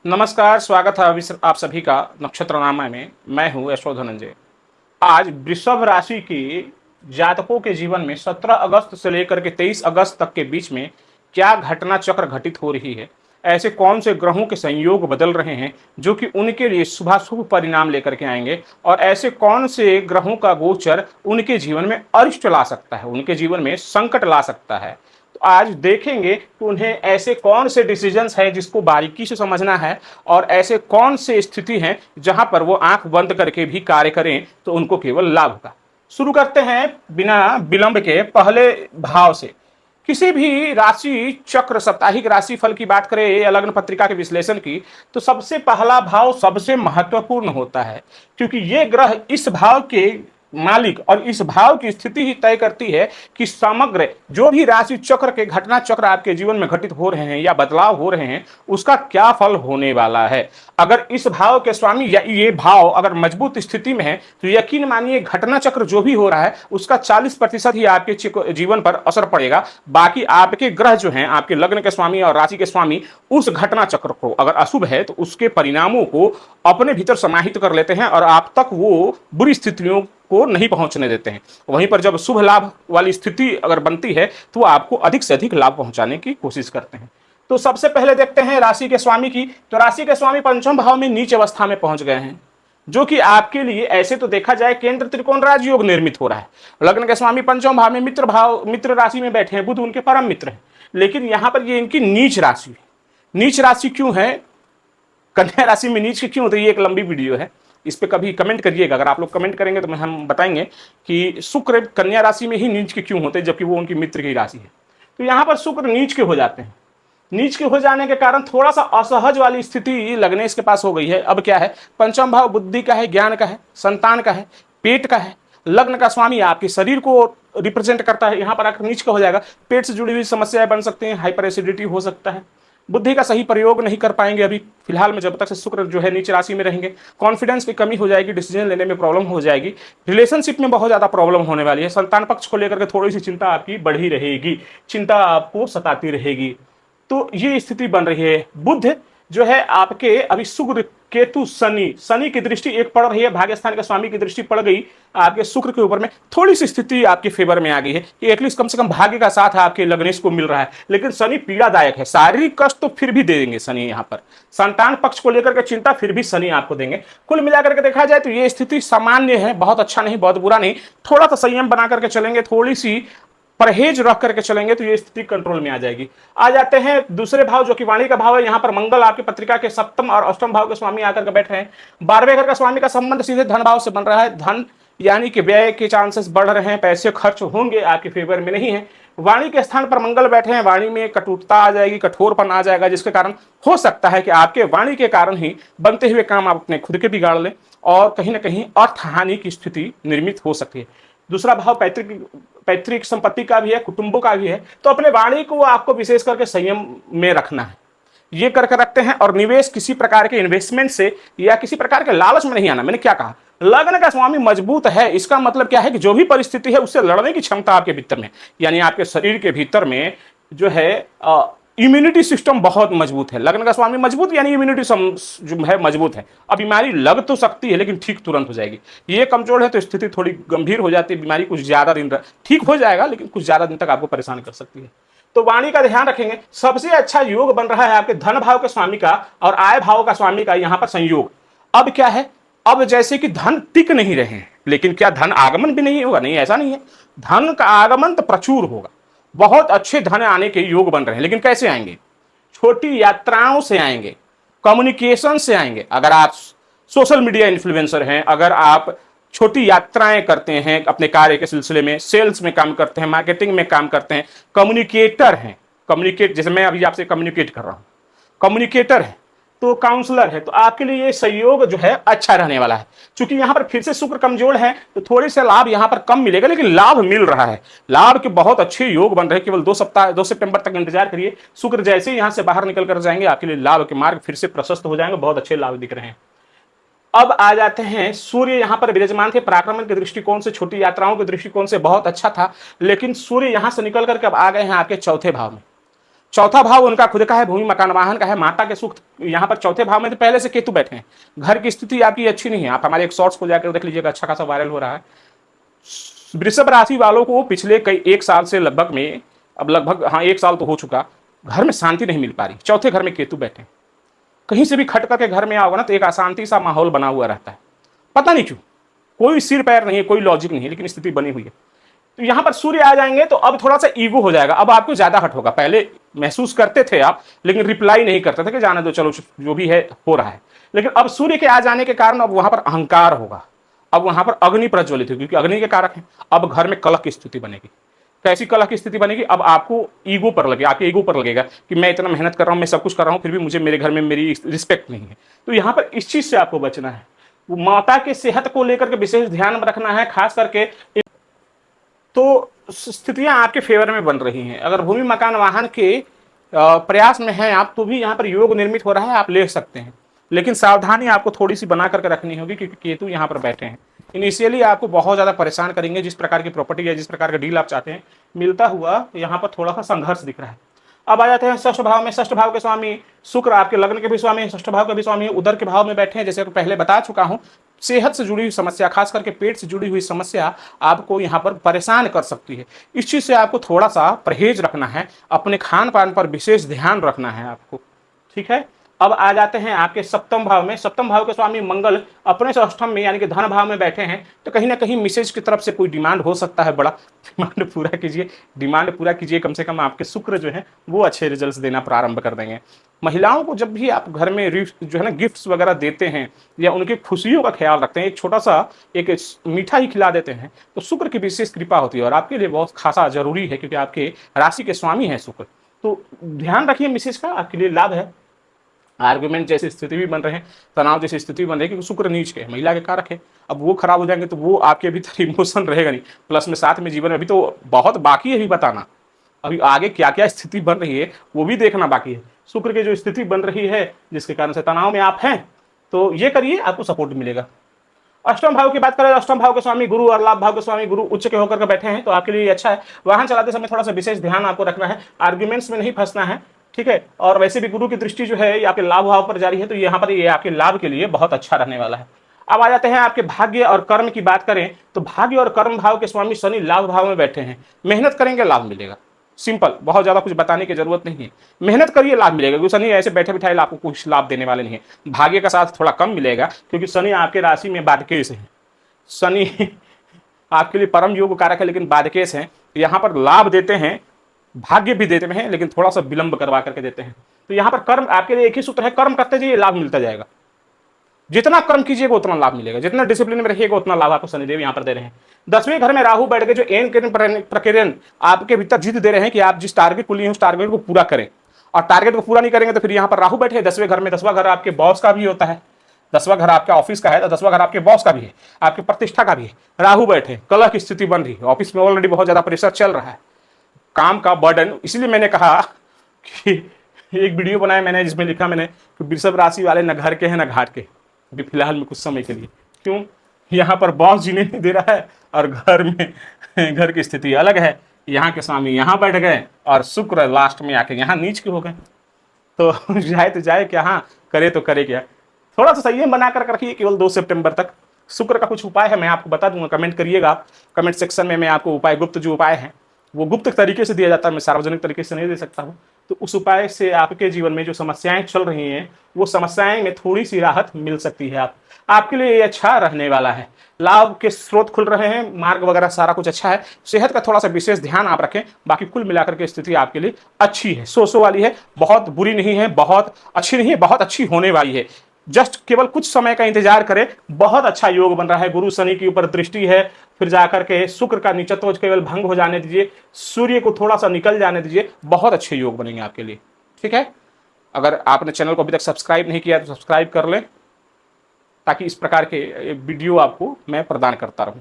नमस्कार, स्वागत है आप सभी का नक्षत्रनामा में। मैं हूँ यशो धनंजय। आज वृषभ राशि की जातकों के जीवन में 17 अगस्त से लेकर के 23 अगस्त तक के बीच में क्या घटना चक्र घटित हो रही है, ऐसे कौन से ग्रहों के संयोग बदल रहे हैं जो कि उनके लिए शुभाशुभ परिणाम लेकर के आएंगे, और ऐसे कौन से ग्रहों का गोचर उनके जीवन में अरिष्ट ला सकता है, उनके जीवन में संकट ला सकता है। आज देखेंगे कि उन्हें ऐसे कौन से डिसीजंस हैं जिसको बारीकी से समझना है, और ऐसे कौन से स्थिति हैं जहां पर वो आंख बंद करके भी कार्य करें तो उनको केवल लाभ होगा। शुरू करते हैं बिना विलंब के पहले भाव से। किसी भी राशि चक्र साप्ताहिक राशि फल की बात करें या लग्न पत्रिका के विश्लेषण की, तो सबसे पहला भाव सबसे महत्वपूर्ण होता है, क्योंकि ये ग्रह इस भाव के मालिक और इस भाव की स्थिति ही तय करती है कि समग्र जो भी राशि चक्र के घटना चक्र आपके जीवन में घटित हो रहे हैं या बदलाव हो रहे हैं उसका क्या फल होने वाला है। अगर इस भाव के स्वामी या ये भाव अगर मजबूत स्थिति में है तो यकीन मानिए घटना चक्र जो भी हो रहा है उसका 40% ही आपके जीवन पर असर पड़ेगा। बाकी आपके ग्रह जो हैं, आपके लग्न के स्वामी और राशि के स्वामी, उस घटना चक्र को अगर अशुभ है तो उसके परिणामों को अपने भीतर समाहित कर लेते हैं और आप तक वो बुरी स्थितियों को नहीं पहुंचने देते हैं। वहीं पर जब शुभ लाभ वाली स्थिति अगर बनती है तो वो आपको अधिक से अधिक लाभ पहुंचाने की कोशिश करते हैं। तो सबसे पहले देखते हैं राशि के स्वामी की। तो राशि के स्वामी पंचम भाव में नीच अवस्था में पहुंच गए हैं, जो कि आपके लिए ऐसे तो देखा जाए केंद्र त्रिकोण राजयोग निर्मित हो रहा है। लग्न के स्वामी पंचम भाव में मित्र राशि में बैठे हैं, बुध उनके परम मित्र हैं, लेकिन यहां पर ये इनकी नीच राशि है। नीच राशि क्यों है, कन्या राशि में नीच की क्यों होती है, ये एक लंबी वीडियो है, इस पे कभी कमेंट करिएगा। अगर आप लोग कमेंट करेंगे तो हम बताएंगे कि शुक्र कन्या राशि में ही नीच के क्यों होते हैं जबकि वो उनकी मित्र की राशि है। तो यहाँ पर शुक्र नीच के हो जाते हैं। नीच के हो जाने के कारण थोड़ा सा असहज वाली स्थिति लगनेश के पास हो गई है। अब क्या है, पंचम भाव बुद्धि का है, ज्ञान का है, संतान का है, पेट का है। लग्न का स्वामी आपके शरीर को रिप्रेजेंट करता है, यहाँ पर आकर नीच का हो जाएगा। पेट से जुड़ी हुई समस्याएं बन सकती हैं, हाइपर एसिडिटी हो सकता है। बुद्धि का सही प्रयोग नहीं कर पाएंगे अभी फिलहाल में, जब तक से शुक्र जो है नीच राशि में रहेंगे। कॉन्फिडेंस की कमी हो जाएगी, डिसीजन लेने में प्रॉब्लम हो जाएगी। रिलेशनशिप में बहुत ज्यादा प्रॉब्लम होने वाली है। संतान पक्ष को लेकर के थोड़ी सी चिंता आपकी बढ़ी रहेगी, चिंता आपको सताती रहेगी। तो ये स्थिति बन रही है। बुध जो है आपके अभी शुक्र केतु शनि की दृष्टि एक पड़ रही है, भाग्यस्थान के स्वामी की दृष्टि पड़ गई आपके शुक्र के ऊपर में। थोड़ी सी स्थिति आपके फेवर में आ गई है कि एटलीस्ट कम से कम भाग्य का साथ आपके लग्नेश को मिल रहा है, लेकिन शनि पीड़ादायक है। शारीरिक कष्ट तो फिर भी दे देंगे शनि, यहाँ पर संतान पक्ष को लेकर के चिंता फिर भी शनि आपको देंगे। कुल मिलाकर के देखा जाए तो ये स्थिति सामान्य है, बहुत अच्छा नहीं, बहुत बुरा नहीं। थोड़ा सा संयम बना करके चलेंगे, थोड़ी सी परहेज रख करके चलेंगे तो ये स्थिति कंट्रोल में आ जाएगी। आ जाते हैं दूसरे भाव जो कि वाणी का भाव है। यहाँ पर मंगल आपकी पत्रिका के सप्तम और अष्टम भाव के स्वामी आकर के बैठ रहे हैं। 12वें घर का स्वामी का संबंध सीधे धन भाव से बन रहा है। धन यानी कि व्यय के चांसेस बढ़ रहे हैं, पैसे खर्च होंगे, आपके फेवर में नहीं है। वाणी के स्थान पर मंगल बैठे हैं, वाणी में कटुता आ जाएगी, कठोरपन आ जाएगा, जिसके कारण हो सकता है कि आपके वाणी के कारण ही बनते हुए काम आप अपने खुद के बिगाड़ लें और कहीं ना कहीं अर्थ हानि की स्थिति निर्मित हो सकती है। दूसरा भाव पैतृक संपत्ति का भी है, कुटुंबों का भी है। तो अपने वाणी को आपको विशेष करके संयम में रखना है, ये करके रखते हैं। और निवेश किसी प्रकार के इन्वेस्टमेंट से या किसी प्रकार के लालच में नहीं आना। मैंने क्या कहा, लग्न का स्वामी मजबूत है, इसका मतलब क्या है कि जो भी परिस्थिति है उससे लड़ने की क्षमता आपके भीतर में, यानी आपके शरीर के भीतर में जो है इम्यूनिटी सिस्टम बहुत मजबूत है। लग्न का स्वामी मजबूत यानी इम्यूनिटी जो है मजबूत है। अब बीमारी लग तो सकती है लेकिन ठीक तुरंत हो जाएगी। ये कमजोर है तो स्थिति थोड़ी गंभीर हो जाती है, बीमारी कुछ ज्यादा दिन ठीक हो जाएगा लेकिन कुछ ज्यादा दिन तक आपको परेशान कर सकती है। तो वाणी का ध्यान रखेंगे। सबसे अच्छा योग बन रहा है आपके धन भाव के स्वामी का और आय भाव का स्वामी का यहाँ पर संयोग। अब क्या है, अब जैसे कि धन टिक नहीं रहे हैं, लेकिन क्या धन आगमन भी नहीं होगा? नहीं, ऐसा नहीं है। धन का आगमन तो प्रचुर होगा, बहुत अच्छे धन आने के योग बन रहे हैं। लेकिन कैसे आएंगे? छोटी यात्राओं से आएंगे, कम्युनिकेशन से आएंगे। अगर आप सोशल मीडिया इन्फ्लुएंसर हैं, अगर आप छोटी यात्राएं करते हैं अपने कार्य के सिलसिले में, सेल्स में काम करते हैं, मार्केटिंग में काम करते हैं, कम्युनिकेटर हैं, जैसे मैं अभी आपसे कम्युनिकेट कर रहा हूं, कम्युनिकेटर है, तो काउंसलर है, तो आपके लिए ये सहयोग जो है अच्छा रहने वाला है। क्योंकि यहां पर फिर से शुक्र कमजोर है तो थोड़े से लाभ यहां पर कम मिलेगा, लेकिन लाभ मिल रहा है। लाभ के बहुत अच्छे योग बन रहे हैं। केवल 2 सितंबर तक इंतजार करिए। शुक्र जैसे ही यहां से बाहर निकल कर जाएंगे आपके लिए लाभ के मार्ग फिर से प्रशस्त हो जाएंगे, बहुत अच्छे लाभ दिख रहे हैं। अब आ जाते हैं, सूर्य यहां पर विराजमान थे, पराक्रमण के दृष्टिकोण से, छोटी यात्राओं के दृष्टिकोण से बहुत अच्छा था, लेकिन सूर्य यहां से निकल करके अब आ गए हैं आपके चौथे भाव में। चौथा भाव उनका खुद का है, भूमि मकान वाहन का है, माता के सुख। यहाँ पर चौथे भाव में तो पहले से केतु बैठे हैं। घर की स्थिति आपकी अच्छी नहीं है। आप हमारे एक शॉर्ट्स को जाकर देख लीजिएगा, अच्छा खासा वायरल हो रहा है। वृषभ राशि वालों को पिछले कई एक साल से लगभग में, अब लगभग हाँ 1 साल तो हो चुका, घर में शांति नहीं मिल पा रही। चौथे घर में केतु बैठे, कहीं से भी खट करके घर में आओगे ना तो एक अशांति सा माहौल बना हुआ रहता है, पता नहीं क्यों, कोई सिर पैर नहीं है, कोई लॉजिक नहीं है, लेकिन स्थिति बनी हुई है। तो यहां पर सूर्य आ जाएंगे तो अब थोड़ा सा ईगो हो जाएगा, अब आपको ज्यादा हट होगा। पहले महसूस करते थे आप, लेकिन रिप्लाई नहीं करते थे कि जाने दो, चलो जो भी है हो रहा है। लेकिन अब सूर्य के आ जाने के कारण अब वहां पर अहंकार होगा, अब वहां पर अग्नि प्रज्वलित होगी, क्योंकि अग्नि के कारक है। अब घर में कलह की स्थिति बनेगी। कैसी कलह की स्थिति बनेगी? अब आपको ईगो पर लगेगा, आपके ईगो पर लगेगा कि मैं इतना मेहनत कर रहा हूं, मैं सब कुछ कर रहा हूं, फिर भी मुझे मेरे घर में मेरी रिस्पेक्ट नहीं है। तो यहां पर इस चीज से आपको बचना है। माता के सेहत को लेकर के विशेष ध्यान रखना है, खास करके। तो स्थितियां आपके फेवर में बन रही हैं। अगर भूमि मकान वाहन के प्रयास में हैं आप, तो भी यहाँ पर योग निर्मित हो रहा है, आप ले सकते हैं। लेकिन सावधानी आपको थोड़ी सी बना करके रखनी होगी, क्योंकि केतु यहाँ पर बैठे हैं। इनिशियली आपको बहुत ज़्यादा परेशान करेंगे। जिस प्रकार की प्रॉपर्टी या जिस प्रकार का डील आप चाहते हैं मिलता हुआ, यहाँ पर थोड़ा सा संघर्ष दिख रहा है। अब आ जाते हैं षष्ठ भाव में। षष्ठ भाव के स्वामी शुक्र आपके लग्न के भी स्वामी, षष्ठ भाव के भी स्वामी, उदर के भाव में बैठे हैं। जैसे पहले बता चुका हूं, सेहत से जुड़ी हुई समस्या, खास करके पेट से जुड़ी हुई समस्या आपको यहाँ पर परेशान कर सकती है। इस चीज से आपको थोड़ा सा परहेज रखना है, अपने खान पान पर विशेष ध्यान रखना है आपको, ठीक है। अब आ जाते हैं आपके सप्तम भाव में। सप्तम भाव के स्वामी मंगल अपने से अष्टम में यानी कि धन भाव में बैठे हैं। तो कहीं ना कहीं मिसेज की तरफ से कोई डिमांड हो सकता है, बड़ा डिमांड पूरा कीजिए, डिमांड पूरा कीजिए। कम से कम आपके शुक्र जो है वो अच्छे रिजल्ट्स देना प्रारंभ कर देंगे। महिलाओं को जब भी आप घर में जो है ना गिफ्ट्स वगैरह देते हैं या उनकी खुशियों का ख्याल रखते हैं, एक छोटा सा एक मीठा ही खिला देते हैं, तो शुक्र की विशेष कृपा होती है और आपके लिए बहुत खासा जरूरी है, क्योंकि आपके राशि के स्वामी हैं शुक्र। तो ध्यान रखिए मिसेज का, आपके लिए लाभ है। आर्गुमेंट जैसी स्थिति भी बन रहे हैं, तनाव जैसी स्थिति बन रही है, क्योंकि शुक्र नीच के महिला के कारक है। अब वो खराब हो जाएंगे तो वो आपके भीतर इमोशन रहेगा नहीं, प्लस में साथ में जीवन में अभी तो बहुत बाकी है भी बताना, अभी आगे क्या क्या स्थिति बन रही है वो भी देखना बाकी है। शुक्र की जो स्थिति बन रही है जिसके कारण से तनाव में आप हैं, तो ये करिए, आपको सपोर्ट मिलेगा। अष्टम भाव की बात करें, अष्टम भाव के स्वामी गुरु और लाभ भाव के स्वामी गुरु उच्च के होकर के बैठे हैं, तो आपके लिए अच्छा है। वाहन चलाते समय थोड़ा सा विशेष ध्यान आपको रखना है, आर्ग्यूमेंट्स में नहीं फंसना है, ठीक है। और वैसे भी गुरु की दृष्टि जो है ये आपके लाभ भाव पर जारी है, तो यहाँ पर ये आपके लाभ के लिए बहुत अच्छा रहने वाला है। अब आ जाते हैं आपके भाग्य और कर्म की बात करें, तो भाग्य और कर्म भाव के स्वामी शनि लाभ भाव में बैठे हैं। मेहनत करेंगे लाभ मिलेगा, सिंपल, बहुत ज्यादा कुछ बताने की जरूरत नहीं है। मेहनत करिए लाभ मिलेगा, क्योंकि शनि ऐसे बैठे बिठाए आपको कुछ लाभ देने वाले नहीं है। भाग्य का साथ थोड़ा कम मिलेगा, क्योंकि शनि आपके राशि में बाधकेश है। शनि आपके लिए परम योग कारक है, लेकिन बाधकेश है। यहाँ पर लाभ देते हैं, भाग्य भी देते हैं, लेकिन थोड़ा सा विलंब करवा करके देते हैं। तो यहाँ पर कर्म आपके लिए एक ही सूत्र है, कर्म करते जाइए, लाभ मिलता जाएगा। जितना कर्म कीजिएगा उतना लाभ मिलेगा, जितना डिसिप्लिन में रहिएगा उतना लाभ आपको शनिदेव यहाँ पर दे रहे हैं। 10वें घर में राहु बैठ के जो एन प्रकिरण आपके भीतर जीत दे रहे हैं कि आप जिस टारगेट को लिए उस टारगेट को पूरा करें, और टारगेट को पूरा नहीं करेंगे तो फिर यहाँ पर राहु बैठे 10वें घर में। 10वां घर आपके बॉस का भी होता है, 10वां घर आपका ऑफिस का है, तो 10वां घर आपके बॉस का भी है, आपकी प्रतिष्ठा का भी है। राहु बैठे, कलह की स्थिति बन रही है, ऑफिस में ऑलरेडी बहुत ज्यादा प्रेशर चल रहा है, काम का बर्डन। इसलिए मैंने कहा कि एक वीडियो बनाया मैंने जिसमें लिखा मैंने कि वृषभ राशि वाले न घर के हैं न घाट के, अभी फिलहाल में कुछ समय के लिए। क्यों? यहाँ पर बॉस जीने नहीं दे रहा है और घर में घर की स्थिति अलग है। यहाँ के स्वामी यहाँ बैठ गए और शुक्र लास्ट में आके यहाँ नीच के हो गए। तो जाए तो जाए क्या, हाँ करे तो करे क्या। थोड़ा सा संयम बना कर रखिए, केवल 2 सितंबर तक। शुक्र का कुछ उपाय है, मैं आपको बता दूंगा, कमेंट करिएगा आप, कमेंट सेक्शन में मैं आपको उपाय, गुप्त जो उपाय हैं वो गुप्त तरीके से दिया जाता है, मैं सार्वजनिक तरीके से नहीं दे सकता हूँ। तो उस उपाय से आपके जीवन में जो समस्याएं चल रही हैं वो समस्याएं में थोड़ी सी राहत मिल सकती है। आपके लिए ये अच्छा रहने वाला है। लाभ के स्रोत खुल रहे हैं, मार्ग वगैरह सारा कुछ अच्छा है। सेहत का थोड़ा सा विशेष ध्यान आप रखें, बाकी कुल मिलाकर के स्थिति आपके लिए अच्छी है, सो वाली है, बहुत बुरी नहीं है, बहुत अच्छी नहीं है, बहुत अच्छी होने वाली है। जस्ट केवल कुछ समय का इंतजार करें, बहुत अच्छा योग बन रहा है। गुरु शनि के ऊपर दृष्टि है, फिर जाकर के शुक्र का नीचत्व केवल भंग हो जाने दीजिए, सूर्य को थोड़ा सा निकल जाने दीजिए, बहुत अच्छे योग बनेंगे आपके लिए, ठीक है। अगर आपने चैनल को अभी तक सब्सक्राइब नहीं किया तो सब्सक्राइब कर लें, ताकि इस प्रकार के वीडियो आपको मैं प्रदान करता रहूं।